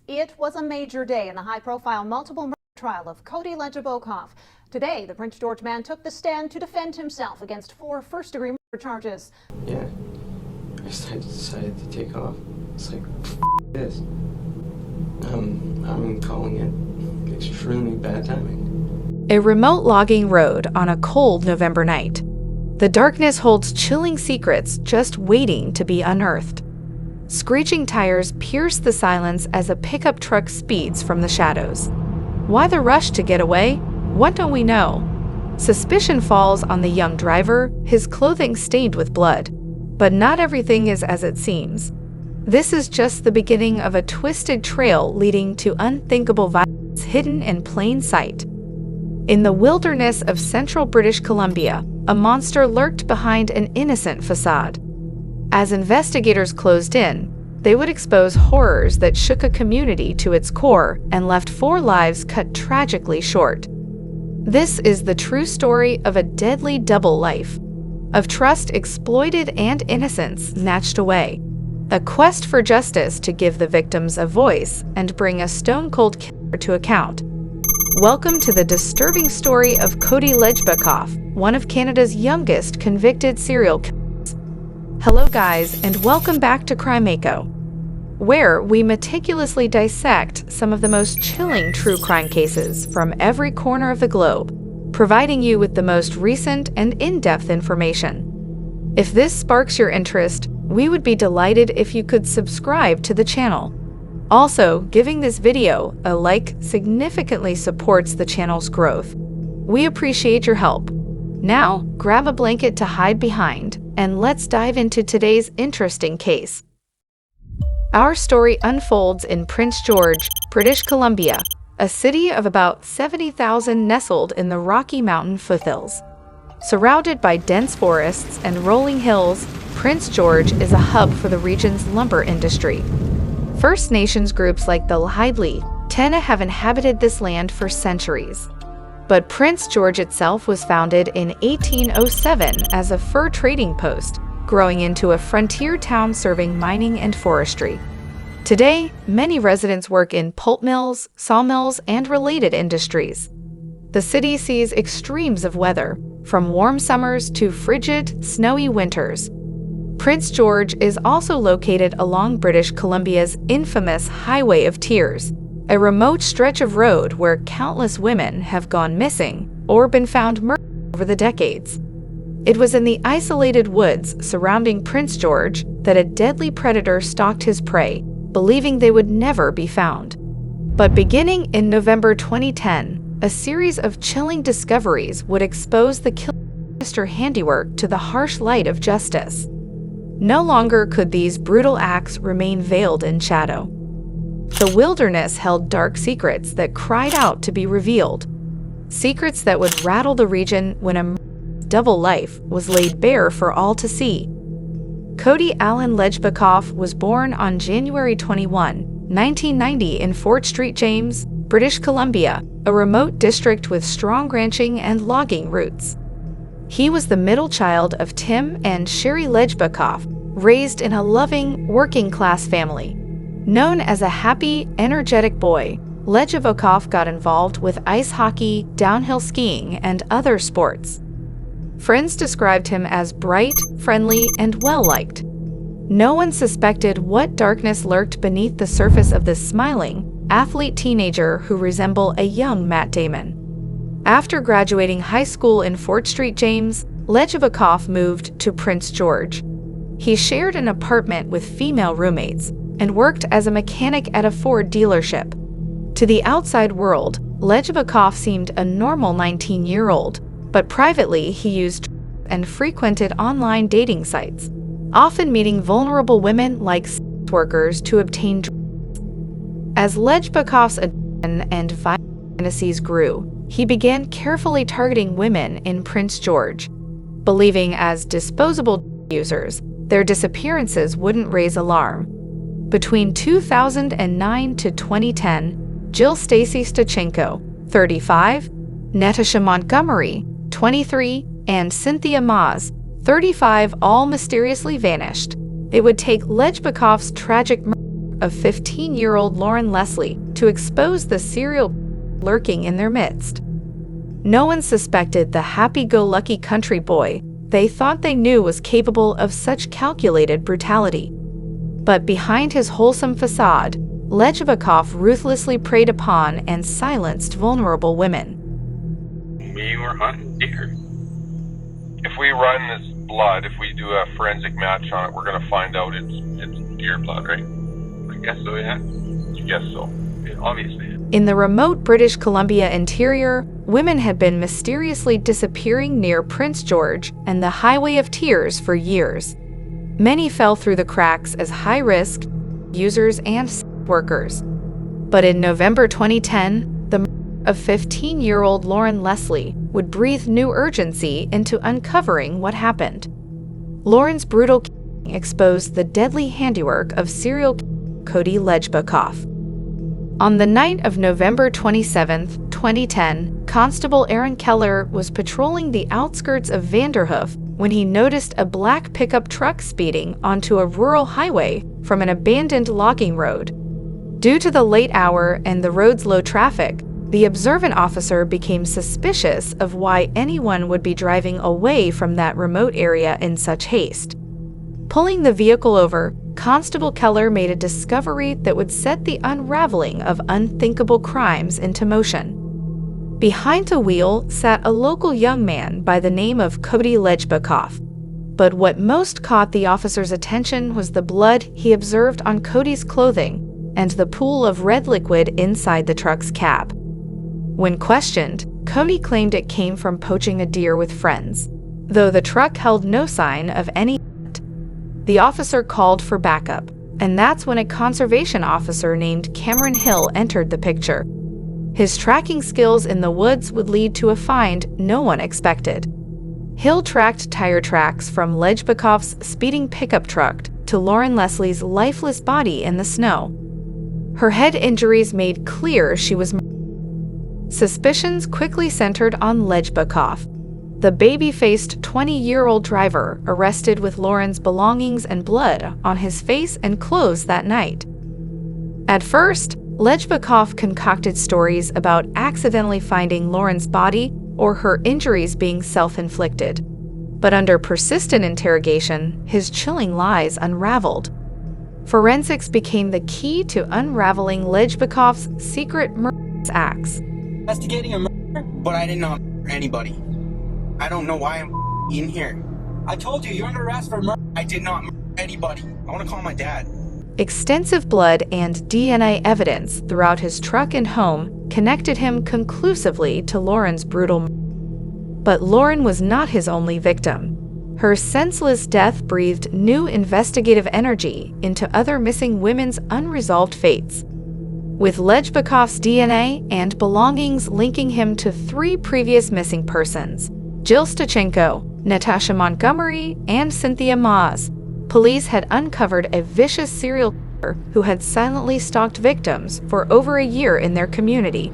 It was a major day in the high-profile multiple murder trial of Cody Legibokov. Today, the Prince George man took the stand to defend himself against 4 first-degree murder charges. Yeah, I decided to take off. It's like, this. I'm calling it extremely bad timing. A remote logging road on a cold November night. The darkness holds chilling secrets just waiting to be unearthed. Screeching tires pierce the silence as a pickup truck speeds from the shadows. Why the rush to get away? What don't we know? Suspicion falls on the young driver, his clothing stained with blood. But not everything is as it seems. This is just the beginning of a twisted trail leading to unthinkable violence hidden in plain sight. In the wilderness of central British Columbia, a monster lurked behind an innocent facade. As investigators closed in, they would expose horrors that shook a community to its core and left 4 lives cut tragically short. This is the true story of a deadly double life, of trust exploited and innocence snatched away, a quest for justice to give the victims a voice and bring a stone-cold killer to account. Welcome to the disturbing story of Cody Legibokov, one of Canada's youngest convicted serial killers. Hello guys, and welcome back to Crimeco, where we meticulously dissect some of the most chilling true crime cases from every corner of the globe, providing you with the most recent and in-depth information. If this sparks your interest, we would be delighted if you could subscribe to the channel. Also, giving this video a like significantly supports the channel's growth. We appreciate your help. Now, grab a blanket to hide behind, and let's dive into today's interesting case. Our story unfolds in Prince George, British Columbia, a city of about 70,000 nestled in the Rocky Mountain foothills. Surrounded by dense forests and rolling hills, Prince George is a hub for the region's lumber industry. First Nations groups like the Lhaidli Tena have inhabited this land for centuries. But Prince George itself was founded in 1807 as a fur trading post, growing into a frontier town serving mining and forestry. Today, many residents work in pulp mills, sawmills, and related industries. The city sees extremes of weather, from warm summers to frigid, snowy winters. Prince George is also located along British Columbia's infamous Highway of Tears, a remote stretch of road where countless women have gone missing or been found murdered over the decades. It was in the isolated woods surrounding Prince George that a deadly predator stalked his prey, believing they would never be found. But beginning in November 2010, a series of chilling discoveries would expose the killer's sinister handiwork to the harsh light of justice. No longer could these brutal acts remain veiled in shadow. The wilderness held dark secrets that cried out to be revealed, secrets that would rattle the region when a double life was laid bare for all to see. Cody Allen Legibokov was born on January 21, 1990 in Fort St. James, British Columbia, a remote district with strong ranching and logging roots. He was the middle child of Tim and Sherry Legibokov, raised in a loving, working-class family. Known as a happy, energetic boy, Legibokov got involved with ice hockey, downhill skiing, and other sports. Friends described him as bright, friendly, and well-liked. No one suspected what darkness lurked beneath the surface of this smiling, athlete teenager who resembled a young Matt Damon. After graduating high school in Fort St. James, Legibokov moved to Prince George. He shared an apartment with female roommates and worked as a mechanic at a Ford dealership. To the outside world, Legibokov seemed a normal 19-year-old, but privately he used and frequented online dating sites, often meeting vulnerable women like sex workers to obtain drugs. As Legibokov's addiction and violent fantasies grew, he began carefully targeting women in Prince George, believing as disposable users, their disappearances wouldn't raise alarm. Between 2009 to 2010, Jill Stacy Stachenko, 35, Natasha Montgomery, 23, and Cynthia Maas, 35, all mysteriously vanished. It would take Legibokov's tragic murder of 15-year-old Lauren Leslie to expose the serial lurking in their midst. No one suspected the happy-go-lucky country boy they thought they knew was capable of such calculated brutality. But behind his wholesome facade, Lejbakov ruthlessly preyed upon and silenced vulnerable women. We were hunting deer. If we run this blood, if we do a forensic match on it, we're going to find out it's deer blood, right? I guess so, yeah. I guess so. Yeah, obviously. In the remote British Columbia interior, women had been mysteriously disappearing near Prince George and the Highway of Tears for years. Many fell through the cracks as high-risk users and sex workers. But in November 2010, the murder of 15-year-old Lauren Leslie would breathe new urgency into uncovering what happened. Lauren's brutal killing exposed the deadly handiwork of serial killer Cody Lejbakov. On the night of November 27, 2010, Constable Aaron Keller was patrolling the outskirts of Vanderhoof when he noticed a black pickup truck speeding onto a rural highway from an abandoned logging road. Due to the late hour and the road's low traffic, the observant officer became suspicious of why anyone would be driving away from that remote area in such haste. Pulling the vehicle over, Constable Keller made a discovery that would set the unraveling of unthinkable crimes into motion. Behind the wheel sat a local young man by the name of Cody Lejbakov. But what most caught the officer's attention was the blood he observed on Cody's clothing and the pool of red liquid inside the truck's cab. When questioned, Cody claimed it came from poaching a deer with friends, though the truck held no sign of any. The officer called for backup, and that's when a conservation officer named Cameron Hill entered the picture. His tracking skills in the woods would lead to a find no one expected. Hill tracked tire tracks from Lejbakov's speeding pickup truck to Lauren Leslie's lifeless body in the snow. Her head injuries made clear she was murdered. Suspicions quickly centered on Lejbakov, the baby-faced 20-year-old driver arrested with Lauren's belongings and blood on his face and clothes that night. At first, Lejbakov concocted stories about accidentally finding Lauren's body or her injuries being self-inflicted. But under persistent interrogation, his chilling lies unraveled. Forensics became the key to unraveling Lejbakov's secret murderous acts. Investigating a murder, but I did not murder anybody. I don't know why I'm in here. I told you, you're under arrest for murder. I did not murder anybody. I want to call my dad. Extensive blood and DNA evidence throughout his truck and home connected him conclusively to Lauren's brutal murder. But Lauren was not his only victim. Her senseless death breathed new investigative energy into other missing women's unresolved fates. With Lejbakov's DNA and belongings linking him to 3 previous missing persons, Jill Stachenko, Natasha Montgomery, and Cynthia Maas, police had uncovered a vicious serial killer who had silently stalked victims for over a year in their community.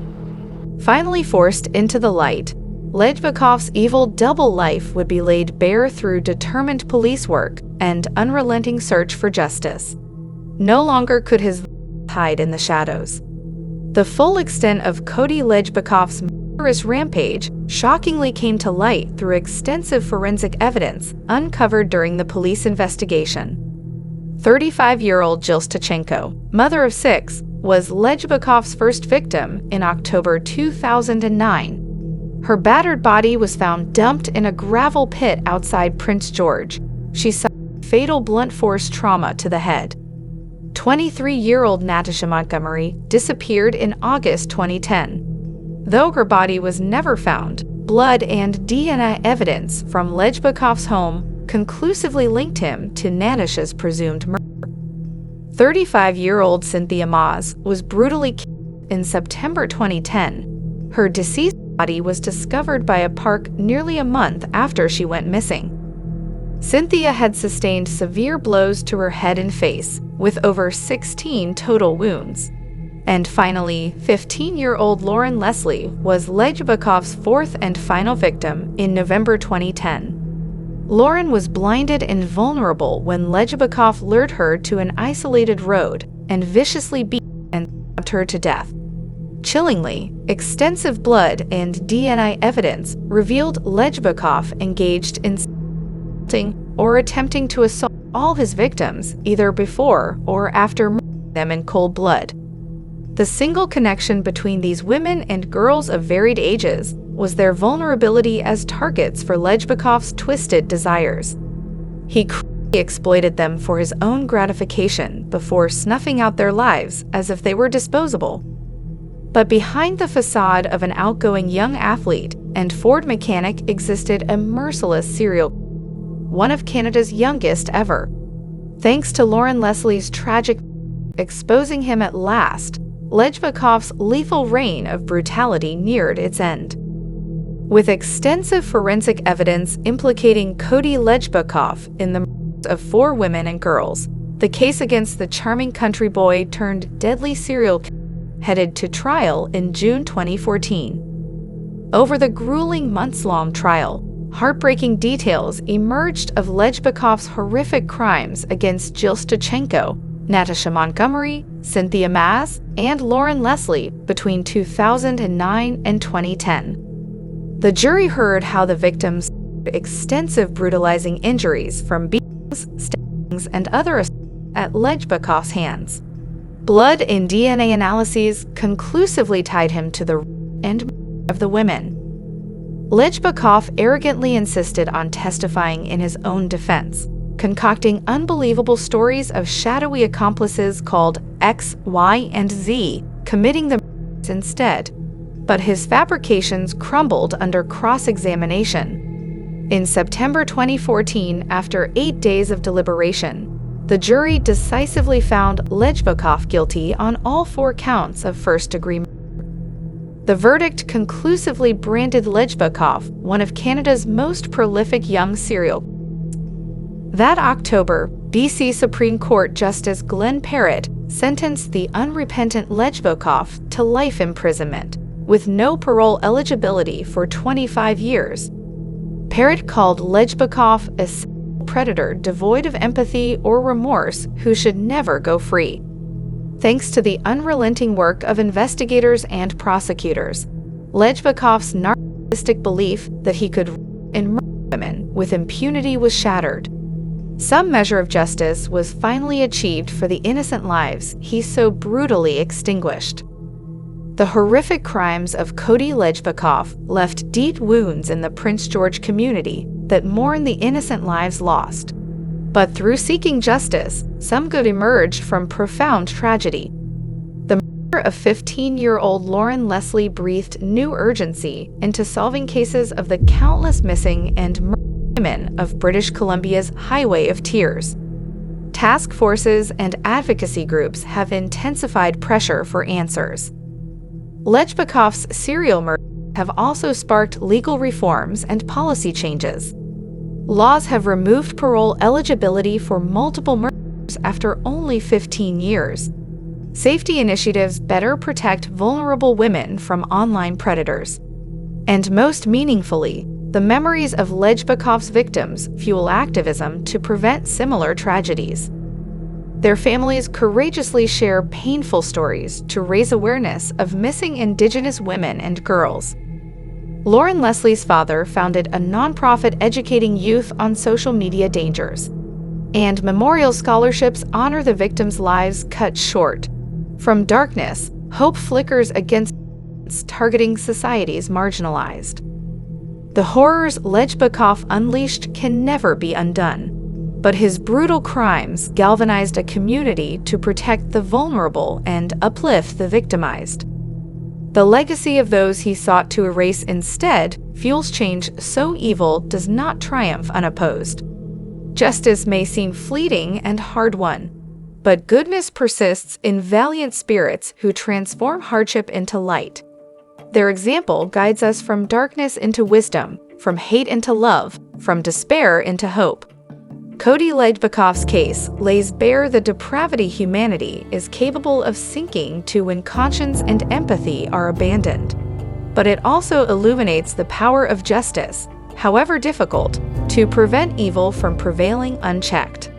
Finally forced into the light, Lejbakov's evil double life would be laid bare through determined police work and unrelenting search for justice. No longer could his hide in the shadows. The full extent of Cody Lejbakov's murderous rampage shockingly came to light through extensive forensic evidence uncovered during the police investigation. 35-year-old Jill Stachenko, mother of 6, was Lejbakov's first victim in October 2009. Her battered body was found dumped in a gravel pit outside Prince George. She suffered fatal blunt force trauma to the head. 23-year-old Natasha Montgomery disappeared in August 2010. Though her body was never found, blood and DNA evidence from Lejbakov's home conclusively linked him to Natasha's presumed murder. 35-year-old Cynthia Maas was brutally killed in September 2010. Her deceased body was discovered by a park nearly a month after she went missing. Cynthia had sustained severe blows to her head and face, with over 16 total wounds. And finally, 15-year-old Lauren Leslie was Lejbakov's 4th and final victim in November 2010. Lauren was blinded and vulnerable when Lejbakov lured her to an isolated road and viciously beat and stabbed her to death. Chillingly, extensive blood and DNA evidence revealed Lejbakov engaged in assaulting or attempting to assault all his victims either before or after murdering them in cold blood. The single connection between these women and girls of varied ages was their vulnerability as targets for Lejbakov's twisted desires. He cruelly exploited them for his own gratification before snuffing out their lives as if they were disposable. But behind the facade of an outgoing young athlete and Ford mechanic existed a merciless serial killer, one of Canada's youngest ever. Thanks to Lauren Leslie's tragic exposing him at last, Lejbakov's lethal reign of brutality neared its end. With extensive forensic evidence implicating Cody Lejbakov in the murders of 4 women and girls, the case against the charming country boy turned deadly serial killer headed to trial in June 2014. Over the grueling months-long trial, heartbreaking details emerged of Lejbakov's horrific crimes against Jill Stachenko, Natasha Montgomery, Cynthia Maz, and Lauren Leslie between 2009 and 2010. The jury heard how the victims suffered extensive brutalizing injuries from beatings, stabbings, and other assaults at Lejbakov's hands. Blood and DNA analyses conclusively tied him to the end of the women. Lejbakov arrogantly insisted on testifying in his own defense, concocting unbelievable stories of shadowy accomplices called X, Y, and Z committing the murders instead. But his fabrications crumbled under cross-examination. In September 2014, after 8 days of deliberation, the jury decisively found Lejbakov guilty on all 4 counts of first-degree murder. The verdict conclusively branded Lejbakov one of Canada's most prolific young serial killers. That October, BC Supreme Court Justice Glenn Parrott sentenced the unrepentant Lejbakov to life imprisonment, with no parole eligibility for 25 years. Parrott called Lejbakov a predator devoid of empathy or remorse who should never go free. Thanks to the unrelenting work of investigators and prosecutors, Lejbakov's narcissistic belief that he could murder women with impunity was shattered. Some measure of justice was finally achieved for the innocent lives he so brutally extinguished. The horrific crimes of Cody Lejbakov left deep wounds in the Prince George community that mourn the innocent lives lost. But through seeking justice, some good emerged from profound tragedy. The murder of 15-year-old Lauren Leslie breathed new urgency into solving cases of the countless missing and murdered women of British Columbia's Highway of Tears. Task forces and advocacy groups have intensified pressure for answers. Lejbakov's serial murders have also sparked legal reforms and policy changes. Laws have removed parole eligibility for multiple murders after only 15 years. Safety initiatives better protect vulnerable women from online predators. And most meaningfully, the memories of Lejbakov's victims fuel activism to prevent similar tragedies. Their families courageously share painful stories to raise awareness of missing Indigenous women and girls. Lauren Leslie's father founded a nonprofit educating youth on social media dangers, and memorial scholarships honor the victims' lives cut short. From darkness, hope flickers against targeting societies marginalized. The horrors Lejbakov unleashed can never be undone, but his brutal crimes galvanized a community to protect the vulnerable and uplift the victimized. The legacy of those he sought to erase instead fuels change so evil does not triumph unopposed. Justice may seem fleeting and hard-won, but goodness persists in valiant spirits who transform hardship into light. Their example guides us from darkness into wisdom, from hate into love, from despair into hope. Cody Lejbakov's case lays bare the depravity humanity is capable of sinking to when conscience and empathy are abandoned. But it also illuminates the power of justice, however difficult, to prevent evil from prevailing unchecked.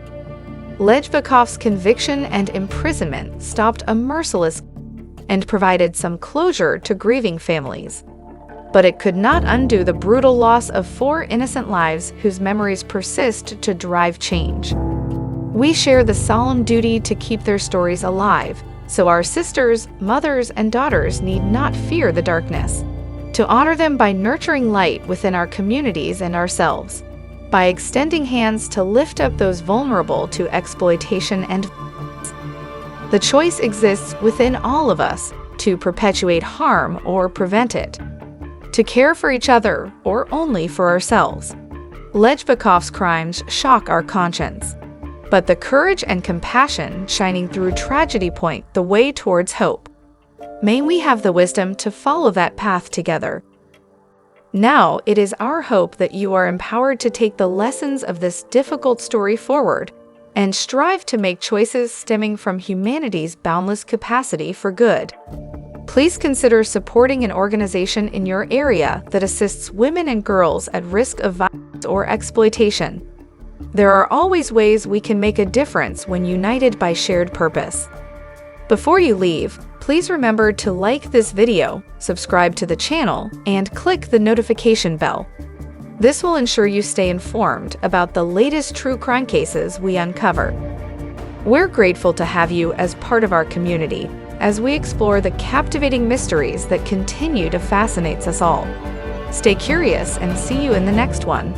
Lejvikov's conviction and imprisonment stopped a merciless and provided some closure to grieving families. But it could not undo the brutal loss of 4 innocent lives whose memories persist to drive change. We share the solemn duty to keep their stories alive, so our sisters, mothers, and daughters need not fear the darkness. To honor them by nurturing light within our communities and ourselves, by extending hands to lift up those vulnerable to exploitation and violence. The choice exists within all of us to perpetuate harm or prevent it, to care for each other or only for ourselves. Lejvikov's crimes shock our conscience, but the courage and compassion shining through tragedy point the way towards hope. May we have the wisdom to follow that path together. Now, it is our hope that you are empowered to take the lessons of this difficult story forward and strive to make choices stemming from humanity's boundless capacity for good. Please consider supporting an organization in your area that assists women and girls at risk of violence or exploitation. There are always ways we can make a difference when united by shared purpose. Before you leave, please remember to like this video, subscribe to the channel, and click the notification bell. This will ensure you stay informed about the latest true crime cases we uncover. We're grateful to have you as part of our community as we explore the captivating mysteries that continue to fascinate us all. Stay curious and see you in the next one.